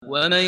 ومن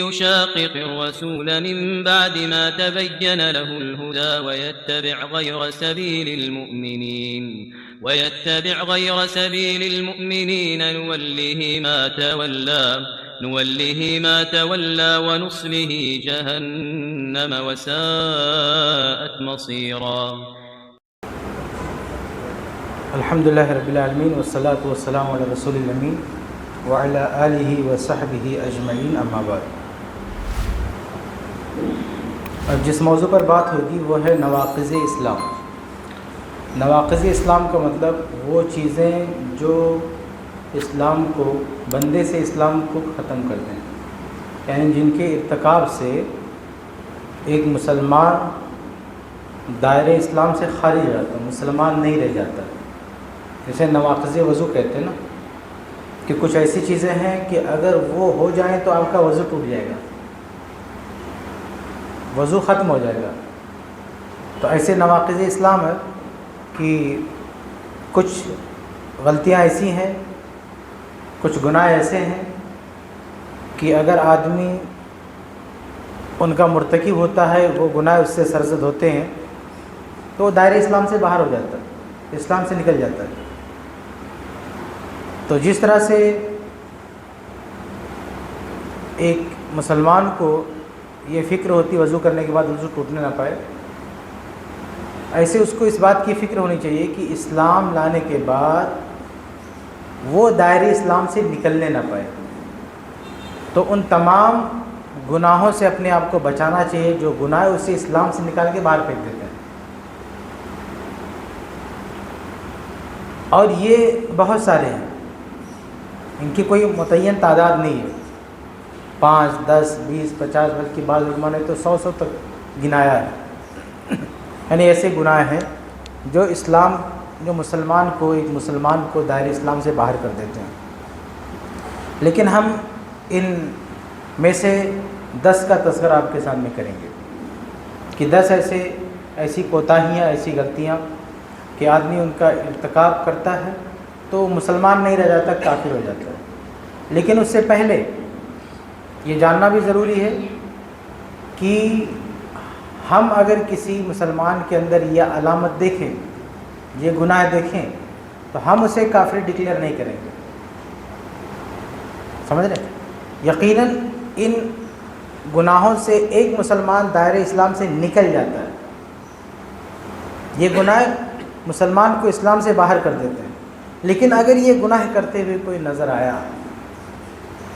يشاقق الرسول من بعد ما تبين له الهدى ويتبع غير سبيل المؤمنين نوله ما تولى ونصله جهنم وساءت مصيرا. الحمد لله رب العالمين والصلاة والسلام على رسول الأمين وعلى آله وصحبه أجمعين اما بعد. اب جس موضوع پر بات ہوگی وہ ہے نواقض اسلام. نواقض اسلام کا مطلب وہ چیزیں جو اسلام کو بندے سے اسلام کو ختم کر دیں، یعنی جن کے ارتکاب سے ایک مسلمان دائرۂ اسلام سے خارج ہو جاتا، مسلمان نہیں رہ جاتا. جیسے نواقض وضو کہتے ہیں نا، کہ کچھ ایسی چیزیں ہیں کہ اگر وہ ہو جائیں تو آپ کا وضو ٹوٹ جائے گا، وضو ختم ہو جائے گا. تو ایسے نواقض اسلام ہے کہ کچھ غلطیاں ایسی ہیں، کچھ گناہ ایسے ہیں کہ اگر آدمی ان کا مرتکب ہوتا ہے، وہ گناہ اس سے سرزد ہوتے ہیں، تو وہ دائرۂ اسلام سے باہر ہو جاتا ہے، اسلام سے نکل جاتا ہے. تو جس طرح سے ایک مسلمان کو یہ فکر ہوتی وضو کرنے کے بعد وضو ٹوٹنے نہ پائے، ایسے اس کو اس بات کی فکر ہونی چاہیے کہ اسلام لانے کے بعد وہ دائرۂ اسلام سے نکلنے نہ پائے. تو ان تمام گناہوں سے اپنے آپ کو بچانا چاہیے جو گناہ اسے اسلام سے نکال کے باہر پھینک دیتے ہیں. اور یہ بہت سارے ہیں، ان کی کوئی متعین تعداد نہیں ہے، 5 10 20 50 بلکہ بعض علماء نے تو 100 تک گنایا ہے. یعنی ایسے گناہ ہیں جو ایک مسلمان کو دائرۂ اسلام سے باہر کر دیتے ہیں. لیکن ہم ان میں سے 10 کا تذکرہ آپ کے سامنے کریں گے کہ 10 ایسی کوتاہیاں، ایسی غلطیاں کہ آدمی ان کا ارتکاب کرتا ہے تو مسلمان نہیں رہ جاتا، کافر ہو جاتا ہے. لیکن اس سے پہلے یہ جاننا بھی ضروری ہے کہ ہم اگر کسی مسلمان کے اندر یہ علامت دیکھیں، یہ گناہ دیکھیں، تو ہم اسے کافر ڈکلیئر نہیں کریں گے. سمجھ رہے؟ یقیناً ان گناہوں سے ایک مسلمان دائرۂ اسلام سے نکل جاتا ہے. یہ گناہ مسلمان کو اسلام سے باہر کر دیتے ہیں. لیکن اگر یہ گناہ کرتے ہوئے کوئی نظر آیا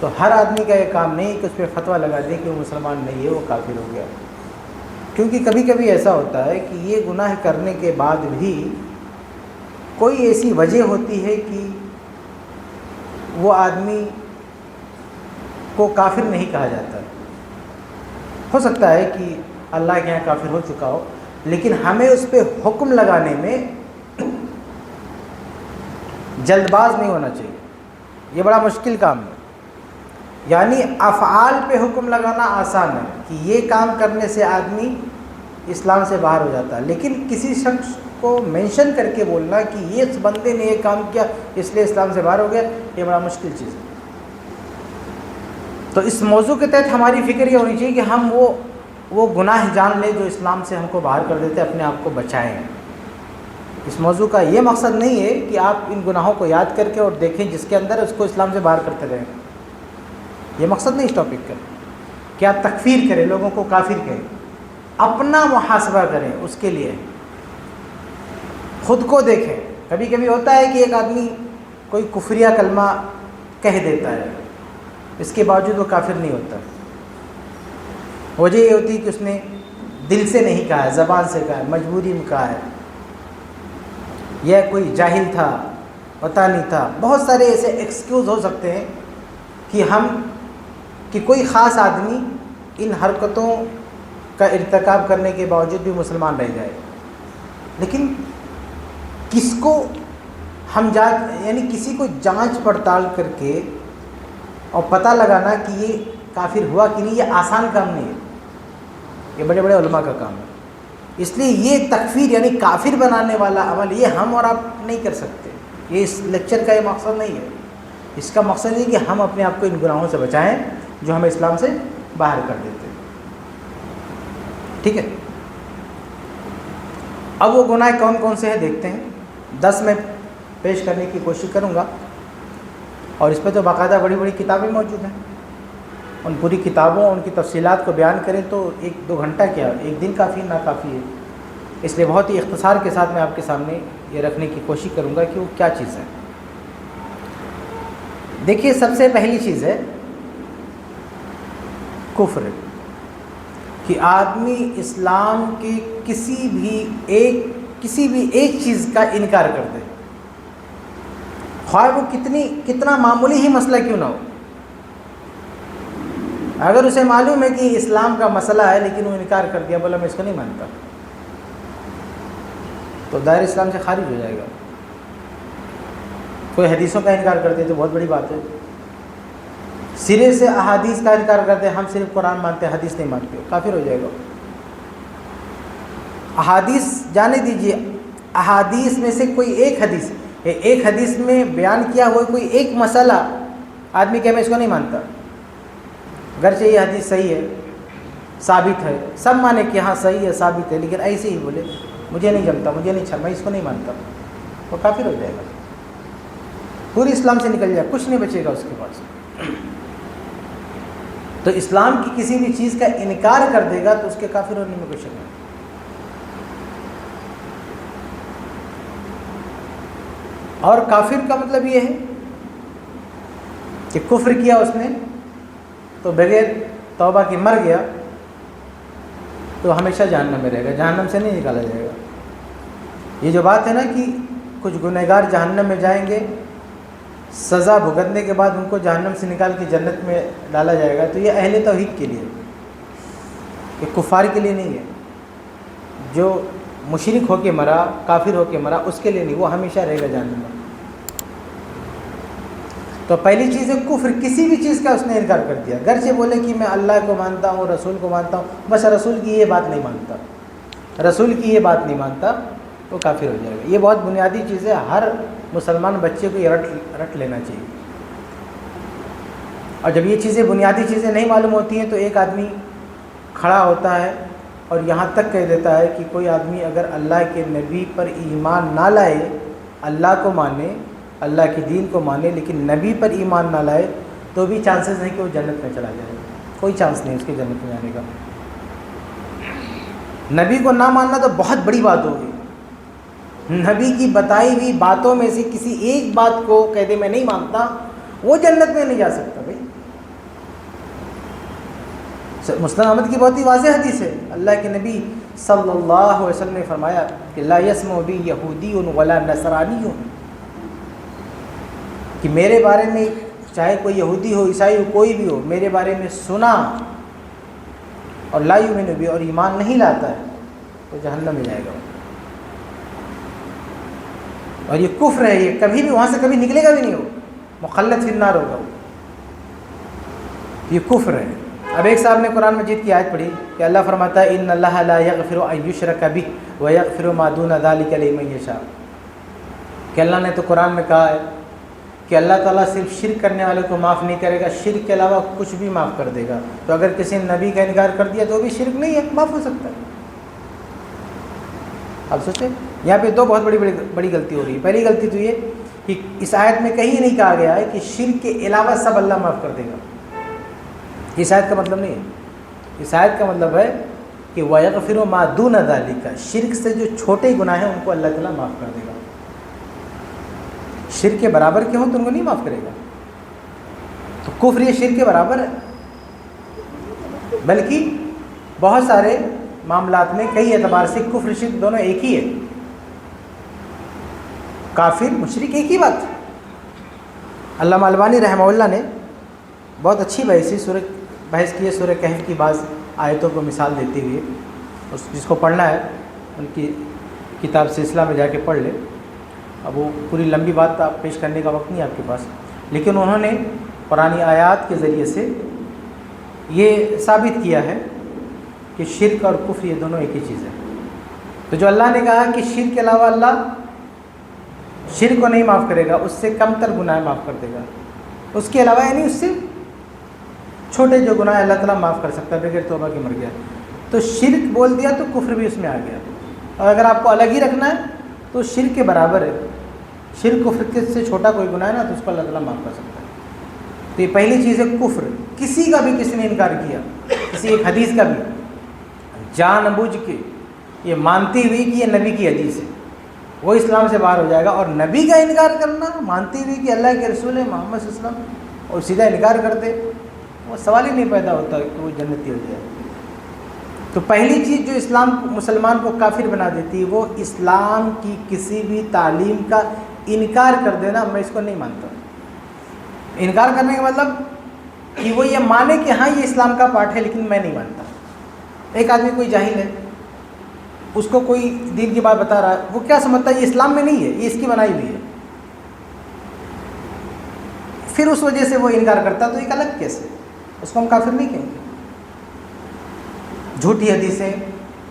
تو ہر آدمی کا یہ کام نہیں کہ اس پہ فتویٰ لگا دیں کہ وہ مسلمان نہیں ہے، وہ کافر ہو گیا. کیونکہ کبھی کبھی ایسا ہوتا ہے کہ یہ گناہ کرنے کے بعد بھی کوئی ایسی وجہ ہوتی ہے کہ وہ آدمی کو کافر نہیں کہا جاتا. ہو سکتا ہے کہ اللہ کے یہاں کافر ہو چکا ہو، لیکن ہمیں اس پہ حکم لگانے میں جلد باز نہیں ہونا چاہیے. یہ بڑا مشکل کام ہے. یعنی افعال پہ حکم لگانا آسان ہے کہ یہ کام کرنے سے آدمی اسلام سے باہر ہو جاتا ہے، لیکن کسی شخص کو مینشن کر کے بولنا کہ یہ اس بندے نے یہ کام کیا اس لیے اسلام سے باہر ہو گیا، یہ بڑا مشکل چیز ہے. تو اس موضوع کے تحت ہماری فکر یہ ہونی چاہیے کہ ہم وہ گناہ جان لیں جو اسلام سے ہم کو باہر کر دیتے، اپنے آپ کو بچائیں. اس موضوع کا یہ مقصد نہیں ہے کہ آپ ان گناہوں کو یاد کر کے اور دیکھیں جس کے اندر اس کو اسلام سے باہر کرتے رہیں. یہ مقصد نہیں اس ٹاپک کا کہ آپ تکفیر کریں، لوگوں کو کافر کہیں. اپنا محاسبہ کریں، اس کے لیے خود کو دیکھیں. کبھی کبھی ہوتا ہے کہ ایک آدمی کوئی کفریہ کلمہ کہہ دیتا ہے، اس کے باوجود وہ کافر نہیں ہوتا. وجہ یہ ہوتی ہے کہ اس نے دل سے نہیں کہا ہے، زبان سے کہا ہے، مجبوری میں کہا ہے، یا کوئی جاہل تھا، پتہ نہیں تھا. بہت سارے ایسے ایکسکیوز ہو سکتے ہیں کہ کوئی خاص آدمی ان حرکتوں کا ارتکاب کرنے کے باوجود بھی مسلمان رہ جائے. لیکن کس کو ہم یعنی کسی کو جانچ پڑتال کر کے اور پتہ لگانا کہ یہ کافر ہوا کہ نہیں، یہ آسان کام نہیں ہے، یہ بڑے بڑے علماء کا کام ہے. اس لیے یہ تکفیر یعنی کافر بنانے والا عمل یہ ہم اور آپ نہیں کر سکتے. یہ اس لیکچر کا یہ مقصد نہیں ہے. اس کا مقصد یہ کہ ہم اپنے آپ کو ان گناہوں سے بچائیں جو ہمیں اسلام سے باہر کر دیتے ہیں. ٹھیک ہے. اب وہ گناہ کون کون سے ہیں دیکھتے ہیں. 10 میں پیش کرنے کی کوشش کروں گا، اور اس پہ تو باقاعدہ بڑی بڑی کتابیں موجود ہیں. ان پوری کتابوں، ان کی تفصیلات کو بیان کریں تو 1-2 گھنٹہ کیا، 1 دن کافی نہ کافی ہے. اس لیے بہت ہی اختصار کے ساتھ میں آپ کے سامنے یہ رکھنے کی کوشش کروں گا کہ وہ کیا چیز ہے. دیکھیے، سب سے پہلی چیز ہے کفر، کہ آدمی اسلام کے کسی بھی ایک چیز کا انکار کر دے، خواہ وہ کتنا معمولی ہی مسئلہ کیوں نہ ہو. اگر اسے معلوم ہے کہ اسلام کا مسئلہ ہے لیکن وہ انکار کر دیا، بولا میں اس کو نہیں مانتا، تو دائرہ اسلام سے خارج ہو جائے گا. کوئی حدیثوں کا انکار کرتے تو بہت بڑی بات ہے. سرے سے احادیث کا انکار کرتے، ہم صرف قرآن مانتے ہیں، حدیث نہیں مانتے، کافر ہو جائے گا. احادیث جانے دیجیے، احادیث میں سے کوئی ایک حدیث میں بیان کیا ہوا کوئی ایک مسئلہ آدمی کہ میں اس کو نہیں مانتا، گرچہ یہ حدیث صحیح ہے، ثابت ہے، سب مانے کہ ہاں صحیح ہے، ثابت ہے، لیکن ایسے ہی بولے مجھے نہیں جمتا، مجھے نہیں میں اس کو نہیں مانتا، وہ کافر ہو جائے گا. پوری اسلام سے نکل جائے، کچھ نہیں بچے گا اس کے پاس. تو اسلام کی کسی بھی چیز کا انکار کر دے گا تو اس کے کافر ہونے میں کوئی شک نہیں. اور کافر کا مطلب یہ ہے کہ کفر کیا اس نے تو بغیر توبہ کے مر گیا تو ہمیشہ جہنم میں رہے گا، جہنم سے نہیں نکالا جائے گا. یہ جو بات ہے نا کہ کچھ گنہگار جہنم میں جائیں گے، سزا بھگتنے کے بعد ان کو جہنم سے نکال کے جنت میں ڈالا جائے گا، تو یہ اہل توحید کے لیے، یہ کفار کے لیے نہیں ہے. جو مشرک ہو کے مرا، کافر ہو کے مرا، اس کے لیے نہیں، وہ ہمیشہ رہے گا جہنم میں. تو پہلی چیز ہے کفر، کسی بھی چیز کا اس نے انکار کر دیا، گرچہ بولے کہ میں اللہ کو مانتا ہوں، رسول کو مانتا ہوں، بس رسول کی یہ بات نہیں مانتا، وہ کافر ہو جائے گا. یہ بہت بنیادی چیز ہے، ہر مسلمان بچے کو یہ رٹ لینا چاہیے. اور جب یہ چیزیں بنیادی چیزیں نہیں معلوم ہوتی ہیں تو ایک آدمی کھڑا ہوتا ہے اور یہاں تک کہہ دیتا ہے کہ کوئی آدمی اگر اللہ کے نبی پر ایمان نہ لائے، اللہ کو مانے، اللہ کے دین کو مانے، لیکن نبی پر ایمان نہ لائے، تو بھی چانسز نہیں کہ وہ جنت میں چلا جائے. کوئی چانس نہیں اس کے جنت میں جانے کا. نبی کو نہ ماننا تو بہت بڑی بات ہوگی. نبی کی بتائی ہوئی باتوں میں سے کسی ایک بات کو کہہ دے میں نہیں مانتا، وہ جنت میں نہیں جا سکتا. بھائی مسلم احمد کی بہت ہی واضح حدیث ہے، اللہ کے نبی صلی اللہ علیہ وسلم نے فرمایا کہ لا یسمع بی یہودی ولا نصرانی، کہ میرے بارے میں چاہے کوئی یہودی ہو، عیسائی ہو، کوئی بھی ہو، میرے بارے میں سنا اور لا یؤمن بی، اور ایمان نہیں لاتا ہے، تو جہنم میں جائے گا. اور یہ کفر ہے، یہ کبھی بھی وہاں سے کبھی نکلے گا بھی نہیں، ہو مخلد فی النار ہوگا. یہ کفر ہے. اب ایک صاحب نے قرآن مجید کی آیت پڑھی کہ اللہ فرماتا ہے ان اللہ لا یغفر ان یشرک بہ ویغفر ما دون ذلک لمن یشاء، کہ اللہ نے تو قرآن میں کہا ہے کہ اللہ تعالیٰ صرف شرک کرنے والے کو معاف نہیں کرے گا، شرک کے علاوہ کچھ بھی معاف کر دے گا. تو اگر کسی نے نبی کا انکار کر دیا تو وہ بھی شرک نہیں ہے، معاف ہو سکتا ہے. آپ سوچیں یہاں پہ 2 بہت بڑی غلطی ہو رہی ہے. پہلی غلطی تو یہ کہ اس آیت میں کہیں نہیں کہا گیا ہے کہ شرک کے علاوہ سب اللہ معاف کر دے گا. اس آیت کا مطلب نہیں ہے. اس آیت کا مطلب ہے کہ وَيَغْفِرُ مَا دُونَ ذَلِكَ، شرک سے جو چھوٹے گناہ ہیں ان کو اللہ تعالیٰ معاف کر دے گا. شرک کے برابر کے ہوں تو ان کو نہیں معاف کرے گا. تو کفر یہ شرک کے برابر ہے، بلکہ بہت سارے معاملات میں کئی اعتبار سے کفر شرک دونوں ایک ہی ہے. کافر مشرک ایک ہی بات. علامہ البانی رحمہ اللہ نے بہت اچھی بحث کی ہے سورہ کہف کی بعض آیتوں کو مثال دیتے ہوئے. جس کو پڑھنا ہے ان کی کتاب سلسلہ میں جا کے پڑھ لے. اب وہ پوری لمبی بات آپ پیش کرنے کا وقت نہیں آپ کے پاس، لیکن انہوں نے قرآنی آیات کے ذریعے سے یہ ثابت کیا ہے کہ شرک اور کفر یہ دونوں ایک ہی چیز ہے. تو جو اللہ نے کہا کہ شرک کے علاوہ اللہ شرک کو نہیں معاف کرے گا، اس سے کم تر گناہ معاف کر دے گا، اس کے علاوہ یعنی اس سے چھوٹے جو گناہ اللہ تعالیٰ معاف کر سکتا ہے بغیر توبہ کے مر گیا، تو شرک بول دیا تو کفر بھی اس میں آ گیا. اور اگر آپ کو الگ ہی رکھنا ہے تو شرک کے برابر ہے. شرک کفر سے چھوٹا کوئی گناہ ہے نا تو اس کو اللہ تعالیٰ معاف کر سکتا ہے. تو یہ پہلی چیز ہے کفر. کسی کا بھی کسی نے انکار کیا، کسی ایک حدیث کا بھی، جان بوجھ کے یہ مانتی ہوئی کہ یہ نبی کی حدیث ہے، وہ اسلام سے باہر ہو جائے گا. اور نبی کا انکار کرنا مانتی ہوئی کہ اللہ کے رسول ہے محمد صلی اللہ علیہ وسلم اور سیدھا انکار کر دے، وہ سوال ہی نہیں پیدا ہوتا کہ وہ جنتی ہو جائے. تو پہلی چیز جو اسلام مسلمان کو کافر بنا دیتی ہے وہ اسلام کی کسی بھی تعلیم کا انکار کر دینا. میں اس کو نہیں مانتا. انکار کرنے کا مطلب کہ وہ یہ مانے کہ ہاں یہ اسلام کا پارٹ ہے لیکن میں نہیں مانتا. ایک آدمی کوئی جاہل ہے، اس کو کوئی دین کی بات بتا رہا ہے، وہ کیا سمجھتا ہے یہ اسلام میں نہیں ہے، یہ اس کی بنائی ہوئی ہے، پھر اس وجہ سے وہ انکار کرتا ہے تو ایک الگ کیس ہے، اس کو ہم کافر نہیں کہیں گے. جھوٹی حدیثیں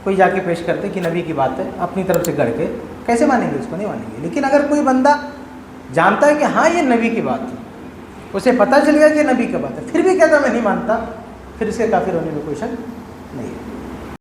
کوئی جا کے پیش کرتے کہ نبی کی بات ہے اپنی طرف سے گڑھ کے، کیسے مانیں گے؟ اس کو نہیں مانیں گے. لیکن اگر کوئی بندہ جانتا ہے کہ ہاں یہ نبی کی بات ہے، اسے پتہ چل گیا کہ نبی کی بات ہے، پھر بھی کہتا میں نہیں مانتا، پھر اس کے کافر ہونے میں کوئی شک نہیں ہے.